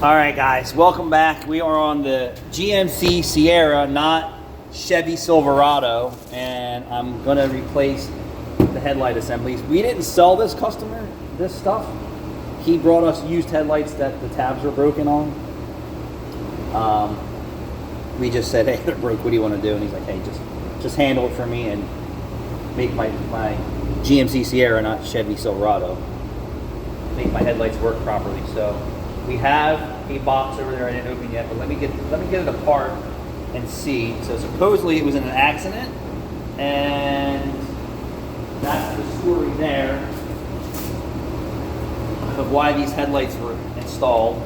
All right, guys, welcome back. We are on the GMC Sierra, not Chevy Silverado, and I'm gonna replace the headlight assemblies. We didn't sell this customer this stuff. He brought us used headlights that the tabs were broken on. We just said, hey, they're broke, what do you want to do? And he's like, hey, just handle it for me and make my GMC Sierra, not Chevy Silverado, make my headlights work properly. So we have a box over there I didn't open yet, but let me get it apart and see. So supposedly it was in an accident, and that's the story there of why these headlights were installed.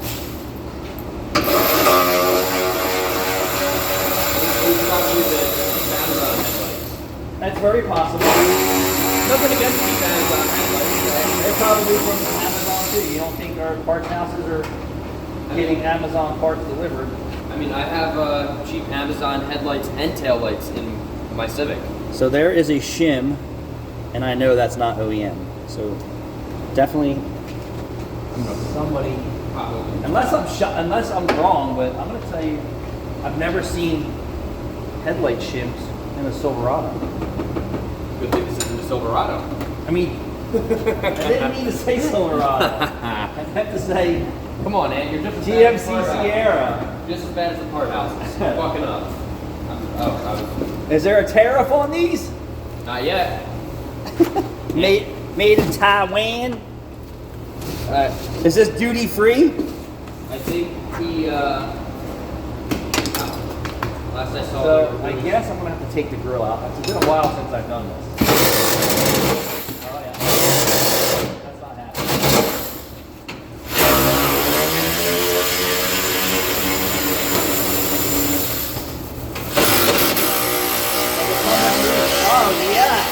That's very possible. Nothing against these Amazon headlights. They're probably from Amazon too. You don't think our parts houses are getting Amazon parts delivered? I mean, I have cheap Amazon headlights and taillights in my Civic. So there is a shim, and I know that's not OEM. So definitely somebody. Unless I'm wrong, but I'm gonna tell you, I've never seen headlight shims in a Silverado. Good thing this isn't a Silverado. I mean, I didn't mean to say Silverado. I meant to say, come on, Ant, you're just as GMC bad as the Sierra. Just as bad as the part houses. Fucking up. Is there a tariff on these? Not yet. Made in Taiwan? Is this duty free? I think he, last I saw. So I guess I'm gonna have to take the grill out. It's been a while since I've done this. Oh yeah, that's not happening. Oh yeah!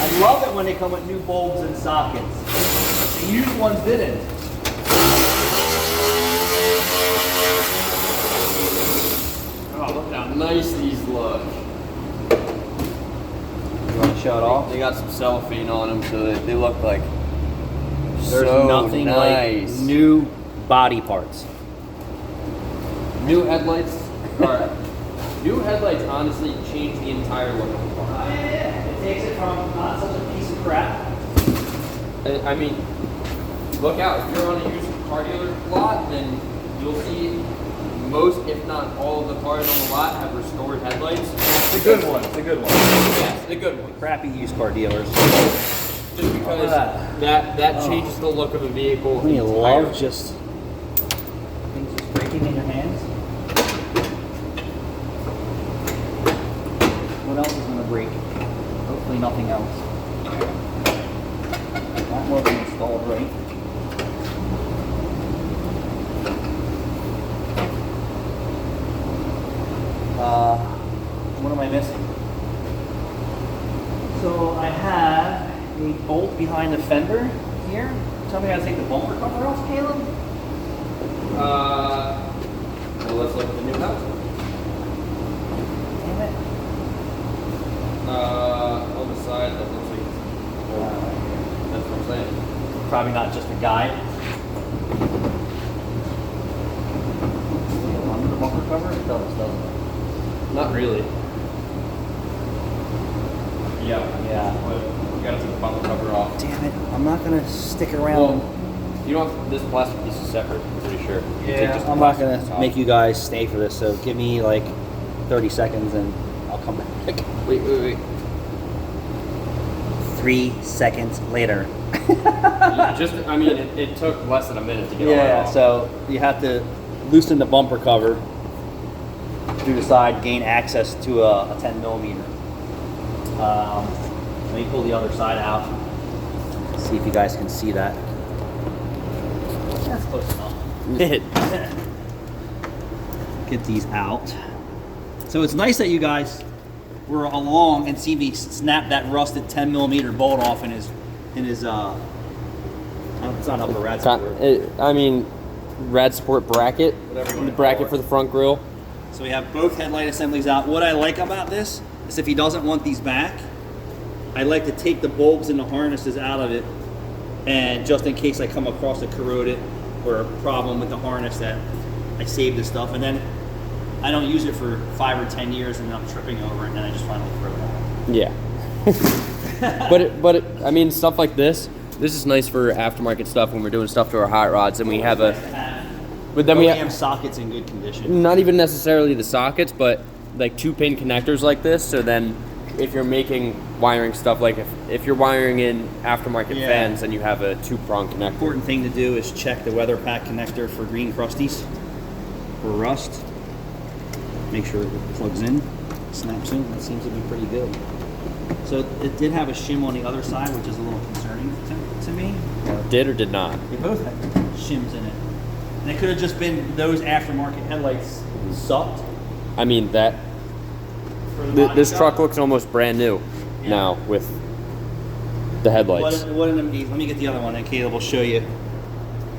I love it when they come with new bulbs and sockets. The used ones didn't. Oh, look how nice these look. You want to show it off? They got some cellophane on them, so they look like There's so nothing nice. like new body parts. New headlights are new headlights. Honestly, change the entire look of the car. Oh yeah, it takes it from not such a piece of crap. I mean, look out! If you're on a used car dealer lot, then you'll see most, if not all, of the cars on the lot have restored headlights. The good ones, the good ones. Yes, the good ones. Crappy used car dealers. Just because that changes the look of a vehicle. You entirely. love just things just breaking in your hands. What else is going to break? Hopefully nothing else. That wasn't installed right. What am I missing? So I have a bolt behind the fender here. Tell me how to take the bumper cover off, Caleb? Well, let's look at the new house. Damn it. On the side, that looks like that's what I'm saying. Probably not just a guide. Under the bumper cover? It does, doesn't it? Not really. Yeah. Yeah. But you gotta take the bumper cover off. Damn it. I'm not going to stick around. Well, you don't have, this plastic piece is separate, I'm pretty sure. You take just the I'm not plastic going piece to off. make you guys stay for this, so give me like 30 seconds and I'll come back. Wait. 3 seconds later. I mean, it took less than a minute to get all that Yeah, off. so you have to loosen the bumper cover through the side, gain access to a 10 millimeter. Let me pull the other side out. See if you guys can see that. That's close enough. Get these out. So it's nice that you guys were along and see me snap that rusted 10 millimeter bolt off in his it's not upper rad support. I mean, rad support bracket, the bracket for the front grille. So we have both headlight assemblies out. What I like about this is if he doesn't want these back, I like to take the bulbs and the harnesses out of it, and just in case I come across a corroded or a problem with the harness that I saved the stuff, and then I don't use it for 5 or 10 years, and then I'm tripping over it, and then I just finally throw it out. Yeah. I mean, stuff like this is nice for aftermarket stuff when we're doing stuff to our hot rods, and we have but then we have sockets in good condition. Not even necessarily the sockets, but like 2-pin connectors like this. So then, if you're making wiring stuff, like if you're wiring in aftermarket fans, then you have a 2-prong connector. Important thing to do is check the weather pack connector for green crusties or rust. Make sure it plugs in, snaps in. That seems to be pretty good. So it did have a shim on the other side, which is a little concerning to me. Did or did not? They both had shims in it. And it could have just been those aftermarket headlights sucked. I mean, this truck looks almost brand new now with the headlights. What an amazing. Let me get the other one, and Caleb will show you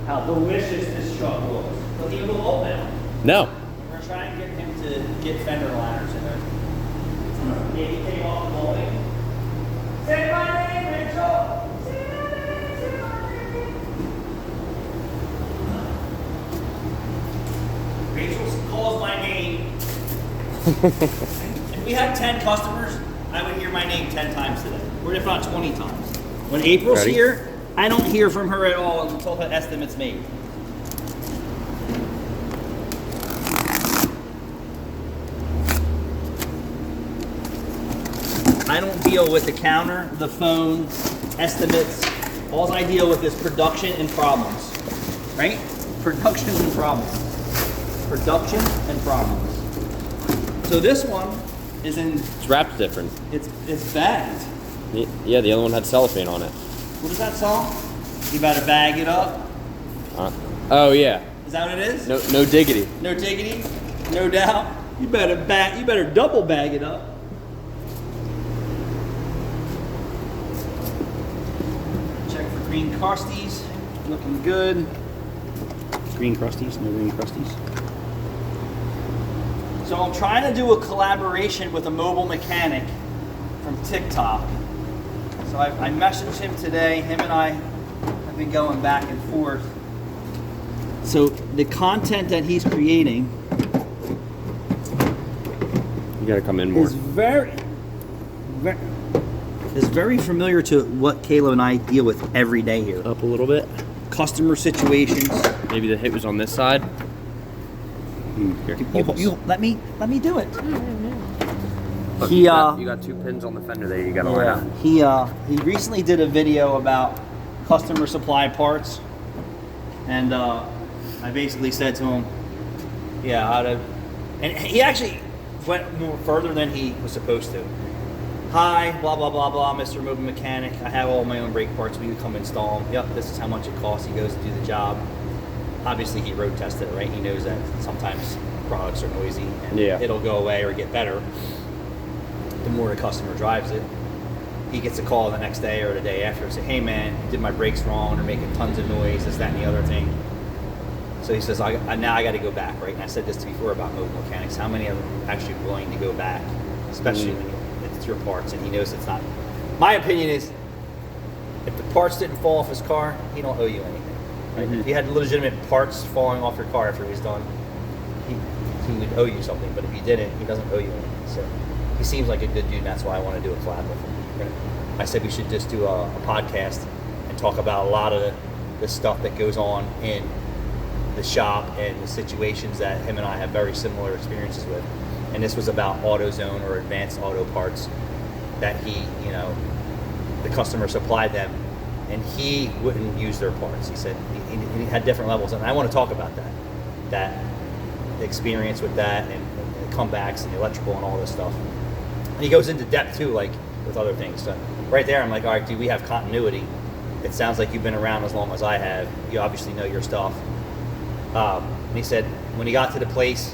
how delicious this truck looks. Look, he was a little old now. No. We're trying to get him to get fender liners in there. Yeah, he came off the molding. Say my name, Rachel! Say my name! Rachel calls my name. If we had 10 customers, I would hear my name 10 times today, or if not 20 times. When April's here, I don't hear from her at all until the estimate's made. I don't deal with the counter, the phone, estimates. All I deal with is production and problems, right? Production and problems. Production and problems. So this one is in. It's wrapped different. It's bagged. Yeah, the other one had cellophane on it. What is that song? You better bag it up. Oh yeah. Is that what it is? No diggity. No diggity. No doubt. You better double bag it up. Check for green crusties. Looking good. Green crusties. No green crusties. So I'm trying to do a collaboration with a mobile mechanic from TikTok. So I messaged him today. Him and I have been going back and forth. So the content that he's creating You gotta come in more. is very familiar to what Kayla and I deal with every day here. Up a little bit. Customer situations. Maybe the hit was on this side. Here, You let me do it. Look, He you got 2 pins on the fender there. You gotta line up. He recently did a video about customer supply parts, and I basically said to him, and he actually went more further than he was supposed to. Hi, blah blah blah blah, Mr. Mobile Mechanic. I have all my own brake parts. Will you come install them? Yep, this is how much it costs. He goes to do the job. Obviously, he road tested it, right? He knows that sometimes products are noisy and it'll go away or get better the more the customer drives it. He gets a call the next day or the day after and say, hey man, you did my brakes wrong, they're making tons of noise, this, that, and the other thing. So he says, now I got to go back, right? And I said this before about mobile mechanics. How many of them are actually willing to go back, especially when it's your parts and he knows it's not. My opinion is, if the parts didn't fall off his car, he don't owe you anything. Right? If you had legitimate parts falling off your car after he was done, he would owe you something. But if he didn't, he doesn't owe you anything. So he seems like a good dude, and that's why I want to do a collab with him. I said we should just do a podcast and talk about a lot of the stuff that goes on in the shop and the situations that him and I have very similar experiences with. And this was about AutoZone or Advanced Auto Parts that the customer supplied them, and he wouldn't use their parts. He said he had different levels, and I want to talk about that experience with that and the comebacks and the electrical and all this stuff. And he goes into depth too, like with other things. So right there, I'm like, all right, dude, we have continuity. It sounds like you've been around as long as I have. You obviously know your stuff. And he said when he got to the place,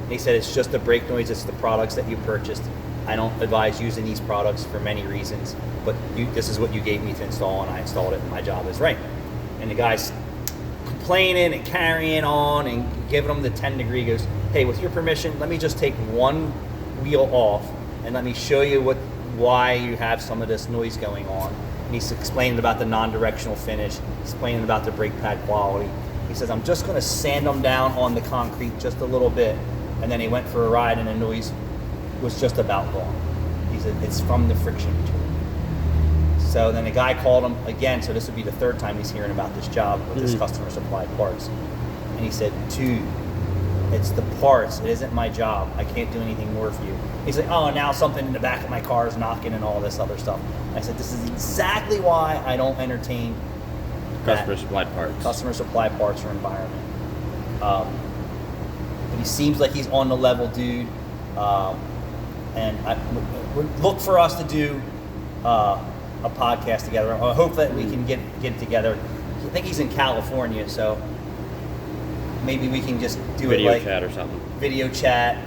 he said it's just the brake noise, it's the products that you purchased. I don't advise using these products for many reasons, but this is what you gave me to install, and I installed it, and my job is right. And the guy's complaining and carrying on and giving him the 10 degree, goes, hey, with your permission, let me just take one wheel off and let me show you why you have some of this noise going on. And he's explaining about the non-directional finish, explaining about the brake pad quality. He says, I'm just going to sand them down on the concrete just a little bit. And then he went for a ride and the noise was just about gone. He said, it's from the friction tool. So then a guy called him again, so this would be the third time he's hearing about this job with this customer supplied parts. And he said, dude, it's the parts. It isn't my job. I can't do anything more for you. He's like, oh, now something in the back of my car is knocking and all this other stuff. I said, this is exactly why I don't entertain Customer supplied parts. Customer supplied parts or environment. But he seems like he's on the level, dude. And I would look for us to do a podcast together. I hope that we can get together. I think he's in California, so maybe we can just do Video it like chat or something. Video chat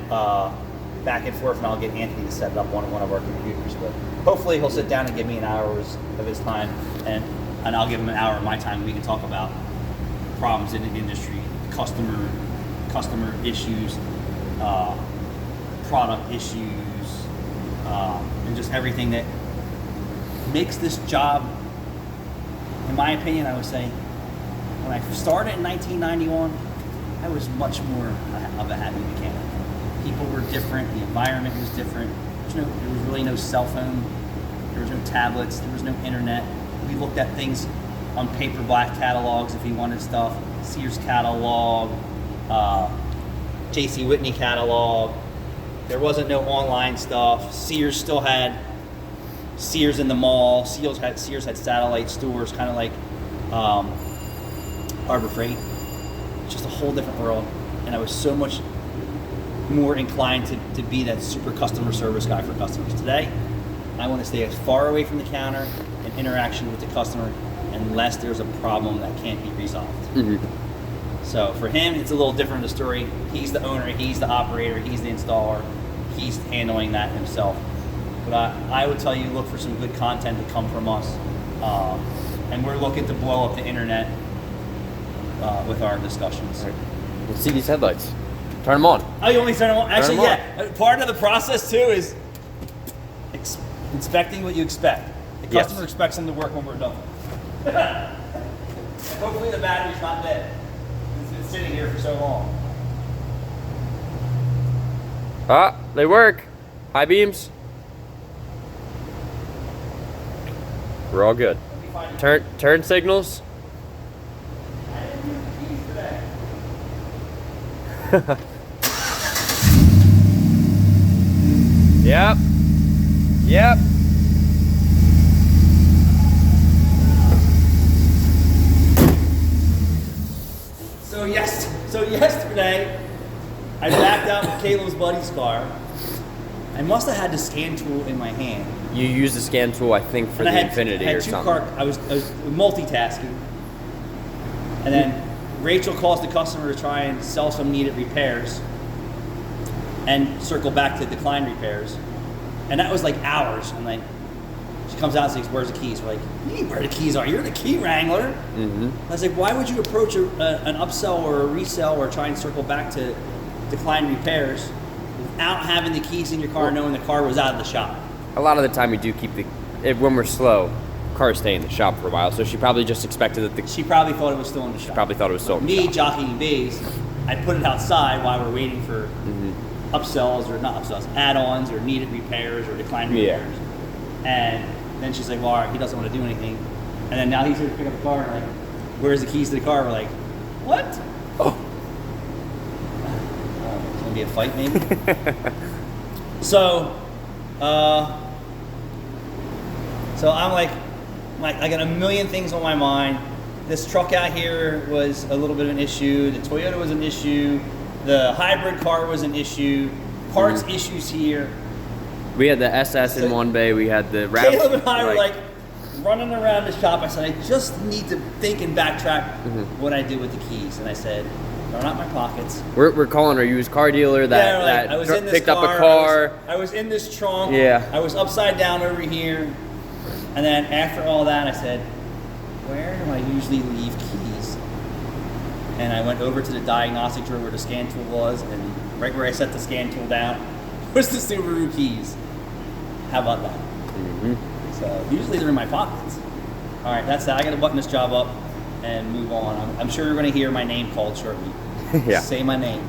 back and forth, and I'll get Anthony to set it up on one of our computers. But hopefully he'll sit down and give me an hour of his time, and I'll give him an hour of my time. And we can talk about problems in the industry, customer issues, product issues, and just everything that makes this job, in my opinion, I would say, when I started in 1991, I was much more of a happy mechanic. People were different, the environment was different. There was really no cell phone, there was no tablets, there was no internet. We looked at things on paper black catalogs if you wanted stuff, Sears catalog, J.C. Whitney catalog. There wasn't no online stuff. Sears still had Sears in the mall. Sears had satellite stores, kind of like Harbor Freight. Just a whole different world. And I was so much more inclined to be that super customer service guy for customers. Today, I want to stay as far away from the counter and interaction with the customer unless there's a problem that can't be resolved. Mm-hmm. So for him, it's a little different of the story. He's the owner, he's the operator, he's the installer, he's handling that himself. But I would tell you, look for some good content to come from us. And we're looking to blow up the internet with our discussions. Right. Let's see these headlights. Turn them on. Oh, you want me to turn them on? Actually, them on. yeah. Part of the process, too, is inspecting what you expect. The customer expects them to work when we're done. Hopefully the battery's not dead. It's been sitting here for so long. Ah, they work. High beams. We're all good. Turn signals. I didn't use the keys today. Yep. Yep. So yesterday, I backed out with Caleb's buddy's car. I must have had the scan tool in my hand. You use the scan tool, I think, for the Infinity or something. I was multitasking. And then Rachel calls the customer to try and sell some needed repairs and circle back to decline repairs. And that was like hours. And like, she comes out and says, where's the keys? We're like, you mean where the keys are? You're the key wrangler. Mm-hmm. I was like, why would you approach an upsell or a resell or try and circle back to decline repairs without having the keys in your car, knowing the car was out of the shop? A lot of the time we do keep when we're slow, cars stay in the shop for a while. So she probably just expected that She probably thought it was still in the shop. probably thought it was still in the Me shop. jockeying bees, I put it outside while we're waiting for upsells or not upsells, add-ons or needed repairs or declined repairs. And then she's like, well, all right, he doesn't want to do anything. And then now he's here to pick up the car and like, where's the keys to the car? We're like, what? Oh. It's gonna be a fight maybe. So I'm like, I got a million things on my mind. This truck out here was a little bit of an issue. The Toyota was an issue. The hybrid car was an issue. Parts issues here. We had the SS in one bay. We had the RAV. Caleb and I were like running around the shop. I said, I just need to think and backtrack what I did with the keys. And I said, they're not my pockets. We're calling our used car dealer that I was in this picked car, up a car. I was in this trunk. Yeah. I was upside down over here. And then after all that, I said, where do I usually leave keys? And I went over to the diagnostic drawer where the scan tool was, and right where I set the scan tool down was the Subaru keys. How about that? Mm-hmm. So usually they're in my pockets. All right, that's that. I got to button this job up. and move on. I'm sure you're going to hear my name called shortly. Yeah. Say my name.